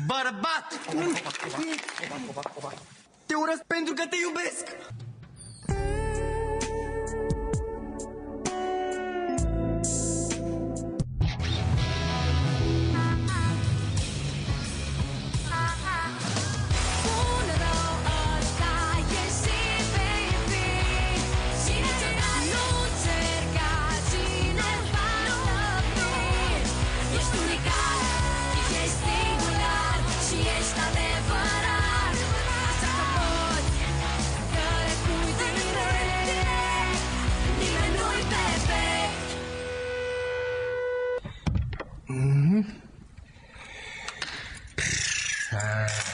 bărbat! Te urăsc pentru că te iubesc!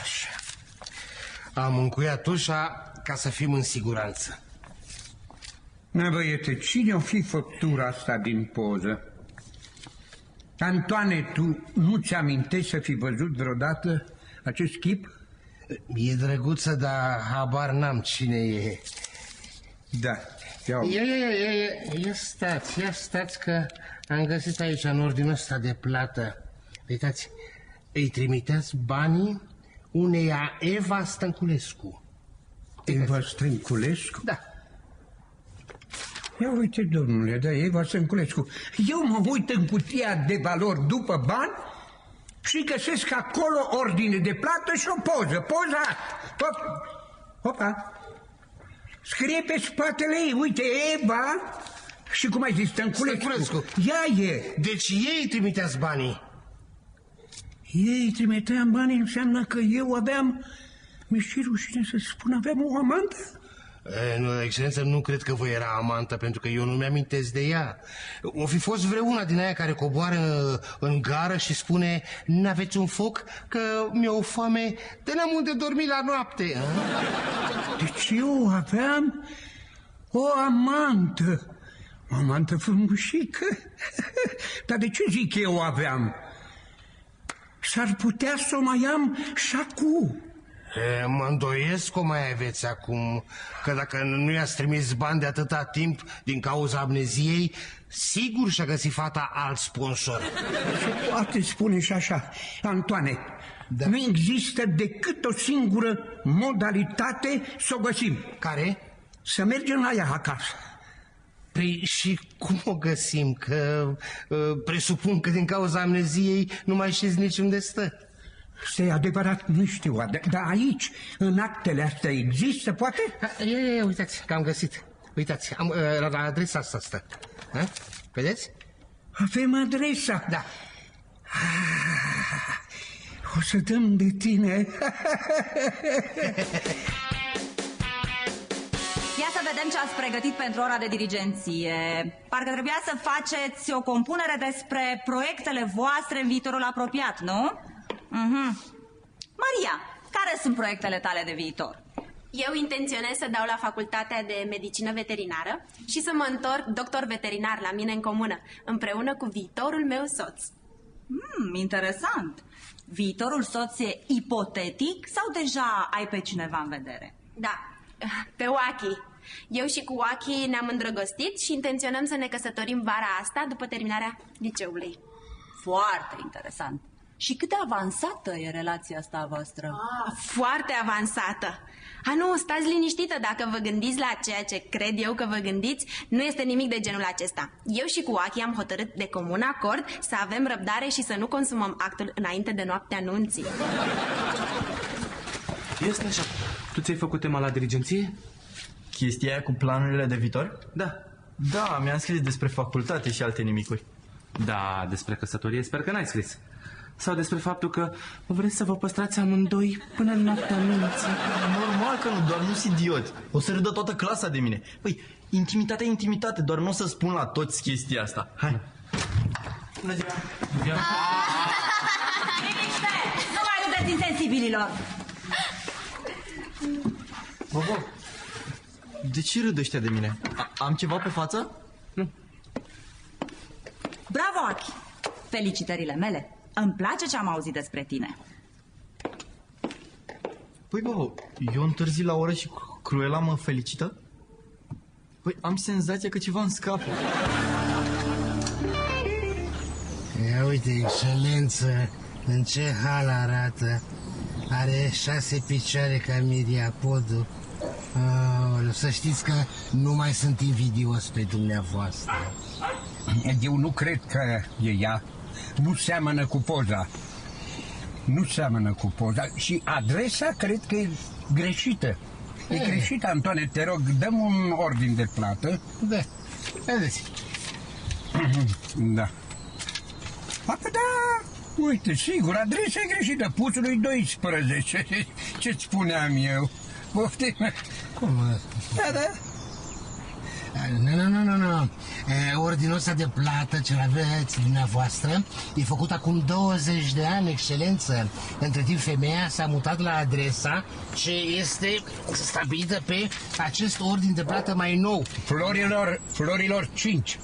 Așa. Am încuiat ușa ca să fim în siguranță. Na, băiete, cine o fi făptura asta din poză? Antoane, tu nu-ți amintești să fi văzut vreodată acest chip? E drăguță, dar habar n-am cine e. Da. Ia stați că am găsit aici în ordinul ăsta de plată. Uitați, îi trimiteați banii uneia Eva Stănculescu. Eva Stănculescu? Da. Ia uite, domnule, da, Eva Stănculescu. Eu mă uit în cutia de valori după bani și găsesc acolo ordine de plată și o poză. Poza! Opa! Scrie pe spatele ei, uite, Eva și cum ai zis, Stănculescu. Ea e. Deci ei trimiteați banii. Ei trimiteam banii, înseamnă că eu aveam, mi-e rușine să spun, aveam o amantă? Excelență, nu cred că vă era amantă, pentru că eu nu mi-amintesc de ea. O fi fost vreuna din aia care coboară în gară și spune: n-aveți un foc, că mi-e o foame, de n-am unde dormi la noapte. Deci eu aveam o amantă. O amantă frumușică. Dar de ce zic eu aveam? S-ar putea să o mai am și acum. Mă îndoiesc că o mai aveți acum, că dacă nu i-ați trimis bani de atâta timp din cauza amneziei, sigur și-a găsit fata alt sponsor. Se poate spune și așa. Antoane, da. Nu există decât o singură modalitate să o găsim. Care? Să mergem la ea acasă. Păi și cum o găsim? Că presupun că din cauza amneziei nu mai știți niciunde stă. E adevărat, nu știu, dar aici, în actele astea, există, poate? Uitați, că am găsit. Uitați, la adresa asta stă. Vedeți? Avem adresa. Da. O să dăm de tine. Ia să vedem ce ați pregătit pentru ora de dirigenție. Parcă trebuia să faceți o compunere despre proiectele voastre în viitorul apropiat, nu? Maria, care sunt proiectele tale de viitor? Eu intenționez să dau la facultatea de medicină veterinară și să mă întorc doctor veterinar la mine în comună, împreună cu viitorul meu soț. Interesant. Viitorul soț e ipotetic sau deja ai pe cineva în vedere? Da, pe Oachi. Eu și cu Oachi ne-am îndrăgostit și intenționăm să ne căsătorim vara asta după terminarea liceului. Foarte interesant. Și cât de avansată e relația asta a voastră? Foarte avansată. Nu, stați liniștită, dacă vă gândiți la ceea ce cred eu că vă gândiți, nu este nimic de genul acesta. Eu și cu Oachi am hotărât de comun acord să avem răbdare și să nu consumăm actul înainte de noaptea anunții. Este așa. Tu ți-ai făcut tema la dirigenție? Chestia aia cu planurile de viitor? Da. Da, mi-am scris despre facultate și alte nimicuri. Da, despre căsătorie sper că n-ai scris. Sau despre faptul că vreți să vă păstrați amândoi până în noaptea anunții. Normal că nu, doar nu-s idiot. O să râdă toată clasa de mine. Păi, intimitate e intimitate, doar nu o să spun la toți chestia asta. Hai. Bună ziua! Liniște! Nu mai duceți insensibililor! Bă, de ce râd ăștia de mine? Am ceva pe față? Nu. Bravo, Achi! Felicitările mele! Îmi place ce am auzit despre tine. Păi, bă, eu întârzi la oră și Cruela mă felicită? Păi, am senzația că ceva îmi scapă. Ia uite, excelență, În ce hal arată? Are 6 picioare ca Miriapodul. Să știți că nu mai sunt invidios pe dumneavoastră. Eu nu cred că e ea. Nu seamănă cu poza. Nu seamănă cu poza. Și adresa cred că e greșită. E greșită, Antoane, te rog, dăm un ordin de plată. Da, vedeți. Da. Da, uite, sigur, adresa e greșită, Puțului 12. Ce-ți spuneam eu? Poftim? Cum? Da. Nu. Ordinul ăsta de plată ce-l aveți dumneavoastră e făcut acum 20 de ani, excelență. Între timp femeia s-a mutat la adresa ce este stabilită pe acest ordin de plată mai nou. Florilor 5.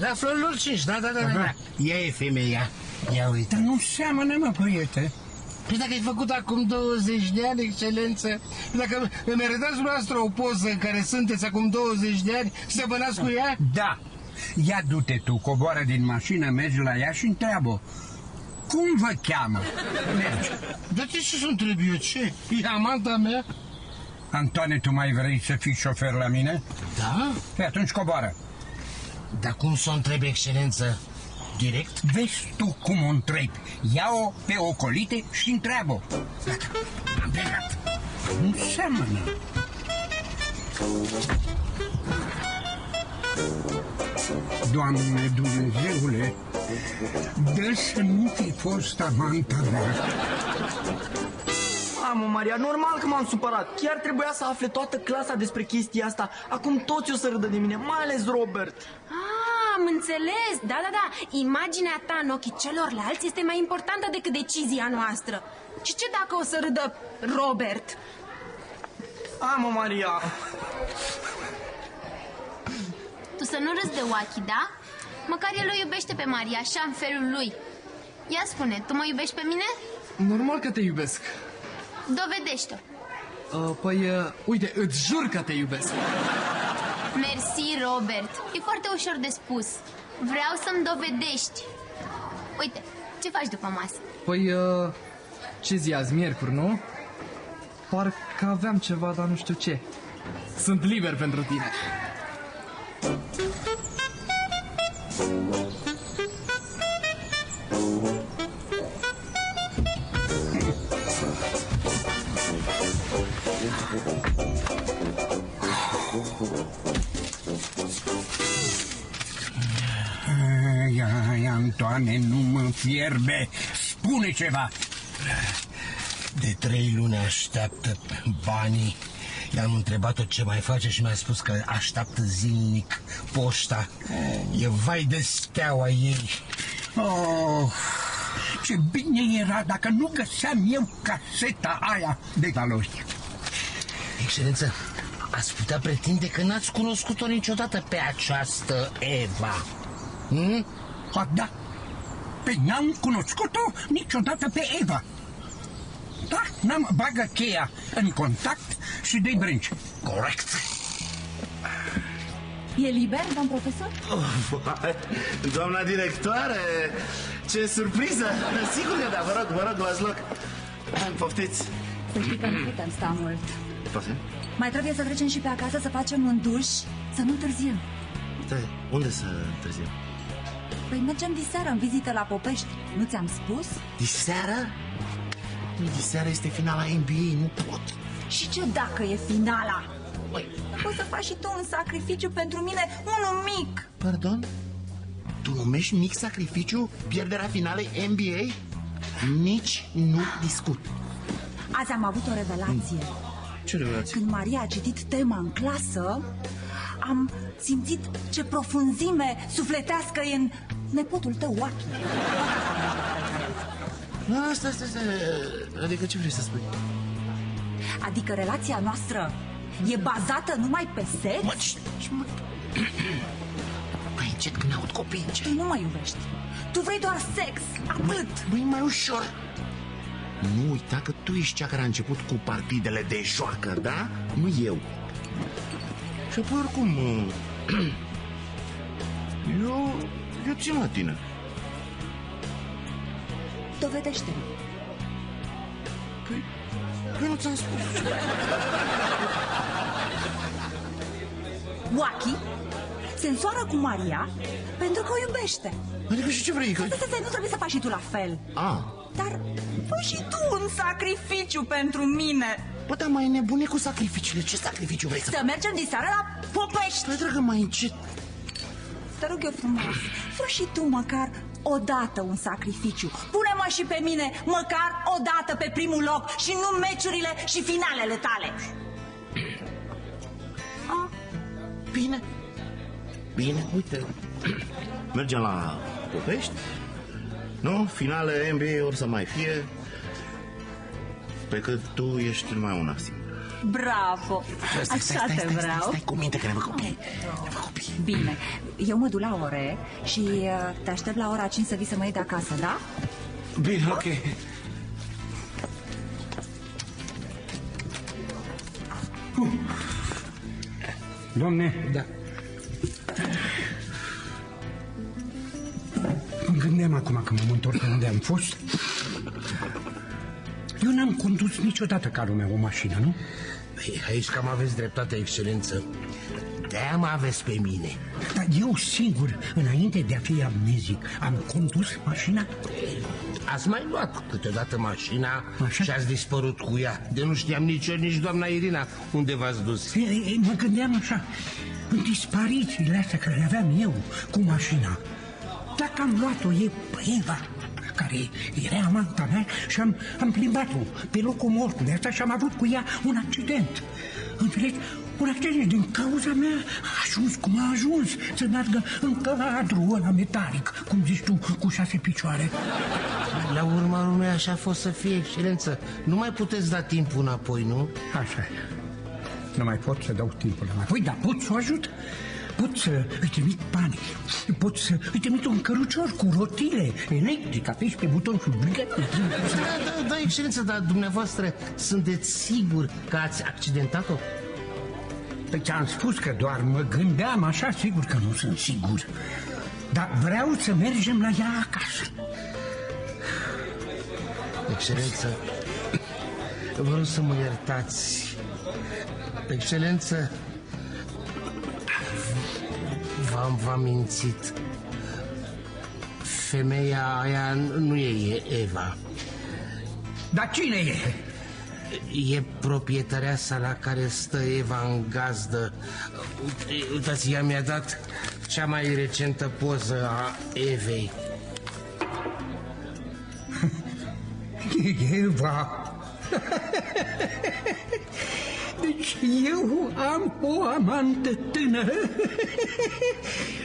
Da, Florilor 5, da. Ea e femeia. Ia uite. Dar nu seamănă, mă, băiete. Păi dacă e făcut acum 20 de ani, excelență, dacă îmi arătați dumneavoastră o poză în care sunteți acum 20 de ani, semănați cu ea? Da. Ia du-te tu, coboară din mașină, mergi la ea și întreabă. Cum vă cheamă? Mergi. Dar de ce să întreb eu? Ce? E amanta mea? Antoane, tu mai vrei să fii șofer la mine? Da? Păi atunci coboară. Dar cum să o întreb, excelență? Direct? Vezi tu cum o întrebi. Ia-o pe ocolite și întreabă. Gata, am plecat. Nu seamănă. Doamne Dumnezeule, dă să nu fi fost amanta mea. Mă, Maria, normal că m-am supărat. Chiar trebuia să afle toată clasa despre chestia asta. Acum toți o să râdă de mine, mai ales Robert. Am înțeles, da. Imaginea ta în ochii celorlalți este mai importantă decât decizia noastră. Și ce dacă o să râdă Robert? Mă, Maria. Tu să nu râzi de Wacky, da? Măcar el o iubește pe Maria, așa în felul lui. Ia spune, tu mă iubești pe mine? Normal că te iubesc. Dovedește-o. Uite, îți jur că te iubesc. Mersi, Robert. E foarte ușor de spus. Vreau să-mi dovedești. Uite, ce faci după masă? Ce zi azi? Miercuri, nu? Parcă aveam ceva, dar nu știu ce. Sunt liber pentru tine. Antoane, nu mă fierbe. Spune ceva. De 3 luni așteaptă banii. I-am întrebat-o ce mai face și mi-a spus că așteaptă zilnic poșta. E vai de steaua ei. Oh, ce bine era dacă nu găseam eu caseta aia de valori. Excelență, ați putea pretinde că n-ați cunoscut-o niciodată pe această Eva. Da, pe n-am cunoscut-o niciodată pe Eva. Da, n-am bagă cheia în contact și dă-i brânci. Corect. E liber, domn profesor? Doamna directoare, ce surpriză! Sigur că da, vă rog, luați loc. Poftiți. Să știi că nu putem sta mult. Poftim? Mai trebuie să trecem și pe acasă să facem un duș, să nu întârziem. Stai, unde să întârziem? Păi mergem diseară în vizită la Popești. Nu ți-am spus? Diseară? Diseară este finala NBA, nu pot. Și ce dacă e finala? Poți să faci și tu un sacrificiu pentru mine, unul mic. Pardon? Tu numești mic sacrificiu pierderea finalei NBA? Nici nu discut. Azi am avut o revelație. Ce revelație? Când Maria a citit tema în clasă, am simțit ce profunzime sufletească e în nepotul tău, Wacky. Stai. Adică ce vrei să spui? Adică relația noastră e bazată numai pe sex? Mă. Mai încet când aud copii, încet. Tu nu mă iubești. Tu vrei doar sex, atât. Măi, mai ușor. Nu uita că tu ești cea care a început cu partidele de joacă, da? Nu eu. Și apoi oricum... Eu țin la tine. Dovedește-mi. Păi nu ți-am spus. Wacky se însoară cu Maria pentru că o iubește. Adică și ce vrei? Stai, nu trebuie să faci și tu la fel. Dar fă și tu un sacrificiu pentru mine. Bă, dar mai nebune cu sacrificiile. Ce sacrificiu vrei să faci? Să mergem diseară la Popești. Păi, dragă, mai încet. Te rog eu frumos, fă și tu măcar odată un sacrificiu. Pune-mă și pe mine măcar odată pe primul loc și nu meciurile și finalele tale. Bine, uite. Mergem la Popești. Nu? Finale NBA or să mai fie. Pe cât tu ești numai una singură. Bravo, așa te vreau. Stai cu minte că ne vă copii. Bine, eu mă duc la ore și te aștept la ora 5 să vii să mă iei de acasă, da? Bine, ok. Domne, da. Mă gândeam acum că m-am întors pe unde am fost. Eu n-am condus niciodată ca lumea o mașină, nu? Aici cam aveți dreptate, excelență. De-aia mă aveți pe mine. Dar eu singur, înainte de a fi amnezic, am condus mașina? Ați mai luat câteodată mașina. Așa? Și ați dispărut cu ea. De nu știam nici eu, nici doamna Irina unde v-ați dus. Mă gândeam așa, în disparițiile astea care le aveam eu cu mașina. Dacă am luat-o e pe Eva, care era amanta mea, și am plimbat-o pe locul mortului asta și am avut cu ea un accident. Înțelegi? Un accident din cauza mea a ajuns cum a ajuns să meargă în cadrul ăla metalic, cum zici tu, cu 6 picioare. La urma urmei așa a fost să fie, excelență. Nu mai puteți da timpul înapoi, nu? Așa. Nu mai pot să dau timpul înapoi, dar pot să o ajut. Pot să îi trimit bani, pot să îi trimit un cărucior cu rotile electric, apeși pe buton și Da, excelență, dar dumneavoastră sunteți sigur că ați accidentat-o? Păi ți-am spus că doar mă gândeam așa, sigur că nu sunt sigur. Dar vreau să mergem la ea acasă. Excelență, vă rog să mă iertați. Excelență, v-am mințit. Femeia aia nu e Eva. Dar cine e? E proprietăreasa la care stă Eva în gazdă. Uitați, ea mi-a dat cea mai recentă poză a Evei. Eva. Deci eu am o amantă tânără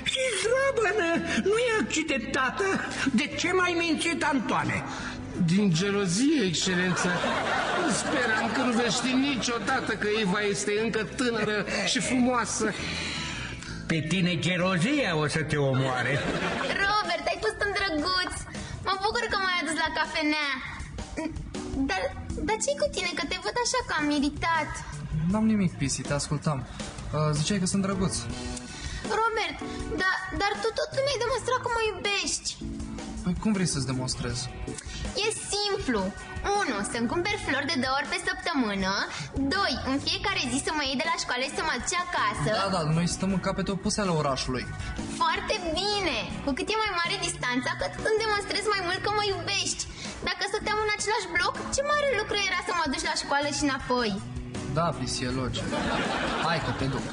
și zdravănă, nu e accidentată. De ce m-ai mințit, Antoane? Din gelozie, excelență. Speram că nu veți ști niciodată că Eva este încă tânără și frumoasă. Pe tine gelozia o să te omoare. Robert, ai fost un drăguț. Mă bucur că m-ai adus la cafenea. Dar ce-i cu tine? Că te văd așa cam iritat. N-am nimic, Pisi, te ascultam. Ziceai că sunt drăguț. Robert, dar tu tot nu mi-ai demonstrat cum mă iubești. Păi cum vrei să-ți demonstrez? E simplu. 1. Să-mi cumperi flori de 2 ori pe săptămână. 2. În fiecare zi să mă iei de la școală și să mă aduci acasă. Da, noi stăm în capete opuse ale orașului. Foarte bine. Cu cât e mai mare distanța, cu atât îmi demonstrezi mai mult că mă iubești. Dacă stăteam în același bloc, ce mare lucru era să mă duci la școală și înapoi. Da, Pisi, e logic. Hai că te duc.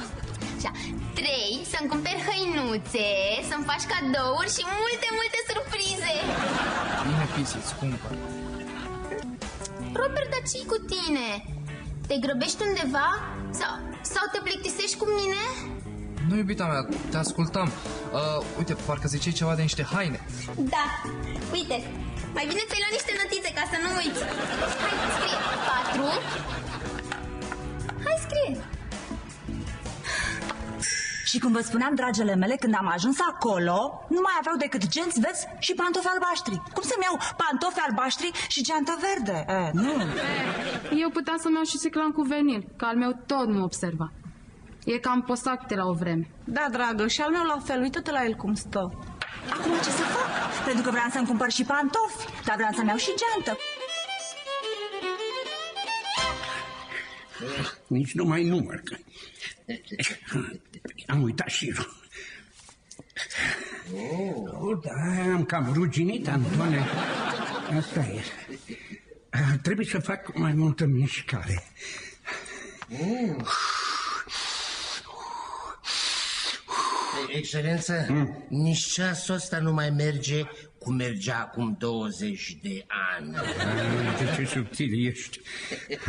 3. Să-mi cumperi hăinuțe, să-mi faci cadouri și multe, multe surprize. Bine, Pisi, îți cumpăr. Robert, dar ce-i cu tine? Te grăbești undeva? Sau te plictisești cu mine? Nu, iubita mea, te ascultam. Uite, parcă ziceai ceva de niște haine. Da, uite, mai bine ți-ai luat niște notițe ca să nu uiți. Hai, scrie 4. Hai, scrie. Și cum vă spuneam, dragele mele, când am ajuns acolo, nu mai aveau decât genți verzi și pantofi albaștri. Cum să-mi iau pantofi albaștri și geantă verde? Nu. Eu puteam să-mi iau și ciclan cu venil, că al meu tot nu observa. E cam posacte la o vreme. Da, dragă, și al meu la fel, uită-te la el cum stă. Acum ce să fac? Pentru că vreau să-mi cumpăr și pantofi, dar vreau să-mi iau și geantă. Nici nu mai număr. Am uitat șirul. Da, am cam ruginit, Antone. Asta e. Trebuie să fac mai multă mișcare. Excelență, nici ceasul ăsta nu mai merge cum mergea acum 20 de ani. Ce subțil ești.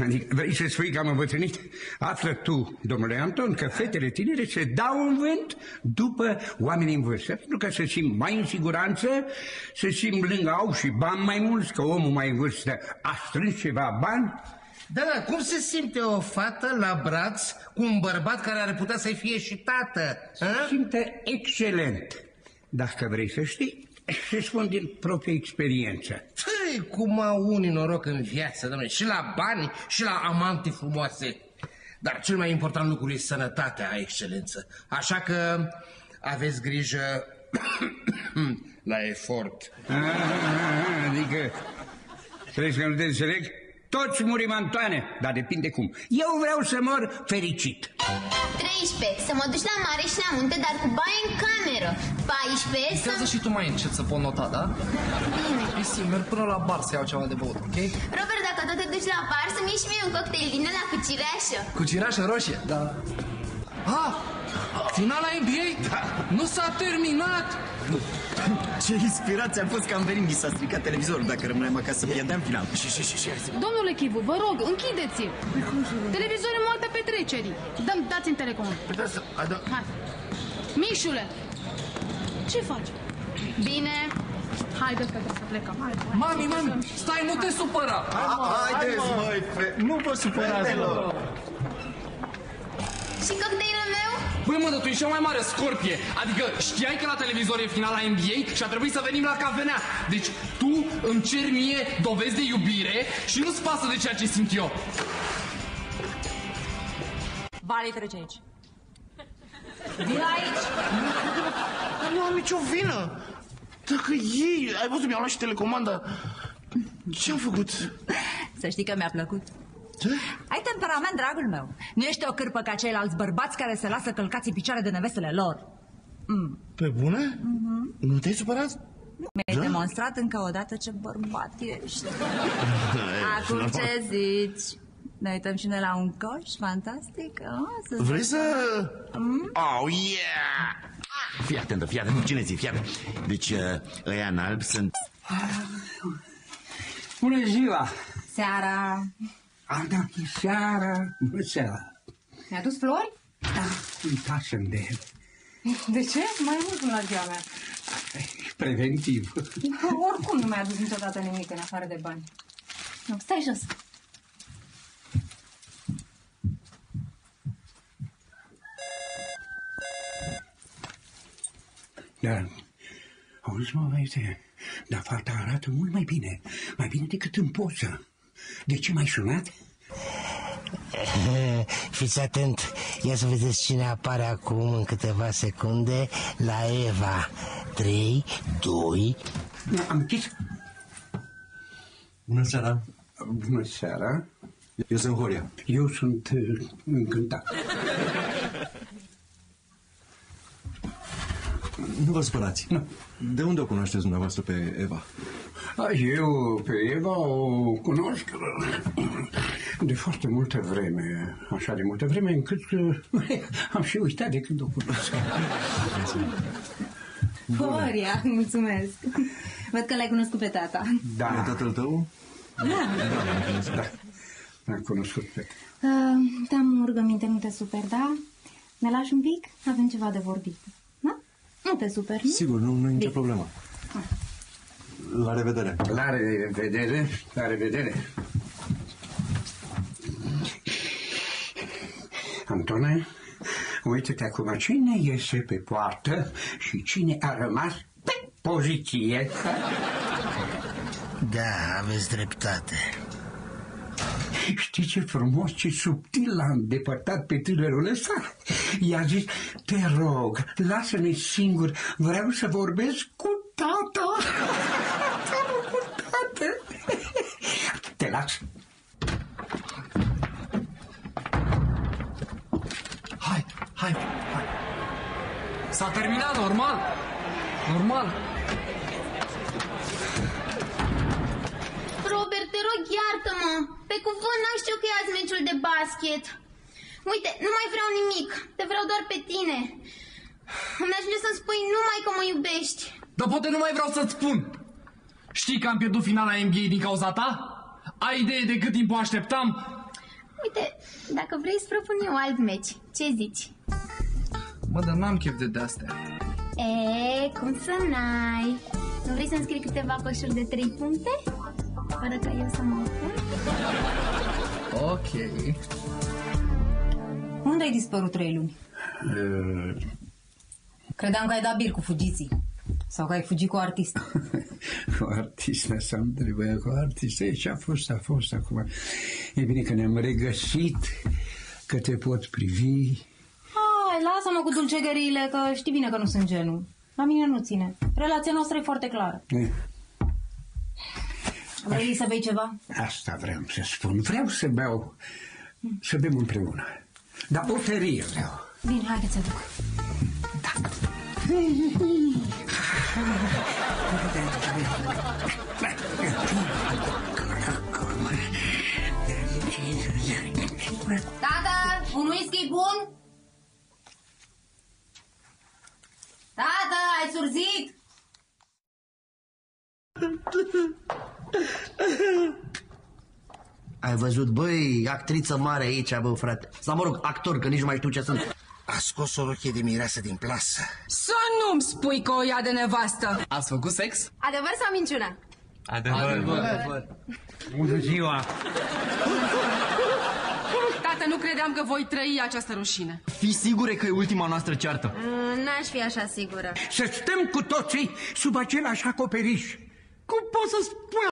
Adică vrei să spui că am îmbătrânit? Află tu, domnule Anton, că fetele tinere se dau în vânt după oamenii în vârstă, pentru că se simt mai în siguranță, se simt lângă, au și bani mai mulți, că omul mai în vârstă a strâns ceva bani. Da, cum se simte o fată la braț cu un bărbat care ar putea să-i fie și tată? Se simte excelent. Dacă vrei să știi, se spun din proprie experiență. Cum au unii noroc în viață, domnule, și la bani și la amante frumoase. Dar cel mai important lucru e sănătatea, excelență. Așa că aveți grijă la efort. Adică, crezi că nu te înțeleg? Toți murim, Antoane, dar depinde cum. Eu vreau să mor fericit. 13. Să mă duci la mare și la munte, dar cu baie în cameră. 14. Uitează și tu mai încet să pot nota, da? Bine. Isi, merg până la bar să iau ceva de băut, ok? Robert, dacă tot te duci la bar, să-mi iei și mie un cocktail din ăla cu cireașă. Cu cireașă roșie? Da. Ah! Finala NBA? Da. Nu s-a terminat! Ce inspirație am fost că am venit, mi s-a stricat televizorul. Dacă rămâneam acasă, pierdeam final. Domnule Chivu, vă rog, închideți-l. Televizorul în altă petreceri. Dați-mi telecomandă. Hai. Mișule, ce faci? Bine. Haideți că trebuie să plecăm. Mami, stai, nu te supăra! Haideți, măi, nu vă supărați, mă. Și cocktailul meu? Băi, mă, dar tu ești cea mai mare scorpie. Adică știai că la televizor e finala NBA și a trebuit să venim la cafenea. Deci tu îmi ceri mie dovezi de iubire și nu-ți pasă de ceea ce simt eu. Vali, trece aici. Vin aici! Nu am nicio vină. Dacă ei, ai văzut, mi-au luat și telecomanda. Ce-am făcut? Să știi că mi-a plăcut. Ce? Ai temperament, dragul meu. Nu ești o cârpă ca ceilalți bărbați care se lasă călcați în picioare de nevestele lor. Pe bune? Nu te-ai supărat? Mi-ai demonstrat încă o dată ce bărbat ești. Acum ce zici? Ne uităm și noi la un coș fantastic? Vrei să... Oh, yeah! Fii atentă, cine zi, fii atentă. Deci, ăia în alb sunt... Bună ziua! Seara! Da, seara, bună seara. Mi-a adus flori? Da, uitasem de el. De ce? Mai mult la ziua mea. Preventiv. Oricum nu mi-a adus niciodată nimic în afară de bani. Nu, stai jos. Da, auzi, mă, uite, dar fata arată mult mai bine decât în poză. De ce m-ai sunat? Fiți atent, ia să vedeți cine apare acum în câteva secunde la Eva. 3, 2... Am închis. Bună seara. Bună seara. Eu sunt Horia. Eu sunt încântat. Nu vă spărați. Nu. De unde o cunoașteți dumneavoastră pe Eva? Eu pe Eva o cunosc de foarte multă vreme, așa de multă vreme încât am și uitat de când o cunosc. Horia, mulțumesc. Văd că l-ai cunoscut pe tata. Da. E tatăl tău? Da. L-am cunoscut pe... Am o rugăminte, nu te super, da? Ne lași un pic? Avem ceva de vorbit. Da? Nu te super, nu? Sigur, nu e nicio problemă. La revedere. La revedere. La revedere. Antone, uite-te acum, cine iese pe poartă și cine a rămas pe poziție? Da, aveți dreptate. Știi ce frumos, ce subtil l-a îndepărtat pe tânărul ăsta? I-a zis, te rog, lasă-ne singur, vreau să vorbesc cu tata. Cu tata. Te las. Hai. S-a terminat, normal. Robert, te rog, iartă-mă. Pe cuvânt n-am știut că e azi meciul de basket. Uite, nu mai vreau nimic. Te vreau doar pe tine. Îmi ajunge să-mi spui numai că mă iubești. Dar poate nu mai vreau să-ți spun. Știi că am pierdut finala NBA din cauza ta? Ai idee de cât timp o așteptam? Uite, dacă vrei să propun eu alt meci, ce zici? Mă, dar n-am chef de astea. Cum să n-ai? Nu vrei să-mi scrii câteva coșuri de 3 puncte? Fără ca eu să mă opun? Ok. Unde ai dispărut 3 luni? Credeam că ai dat bir cu fugiții. Sau că ai fugit cu o artistă. Cu artistă, să nu trebuie cu artistă. Ce a fost acum. E bine că ne-am regăsit, că te pot privi. Hai, lasă-mă cu dulcegăriile, că știi bine că nu sunt genul. La mine nu ține. Relația noastră e foarte clară. Vrei să bei ceva? Asta vreau să spun. Vreau să beau, să bem împreună. Dar o ferie vreau. Bine, hai că ți aduc. Da. Tată, un whisky bun? Tată, ai surzit? Ai văzut, băi, actriță mare aici, bă, frate. Sau, mă rog, actor, că nici nu mai știu ce sunt. A scos o rochie de mireasă din plasă. Să nu-mi spui că o ia de nevastă. Ați făcut sex? Adevăr sau minciună? Adevăr. Bună ziua! Tată, nu credeam că voi trăi această rușine. Fii sigură că e ultima noastră ceartă. N-aș fi așa sigură. Să stăm cu toții sub același acoperiș. Cum poți să spui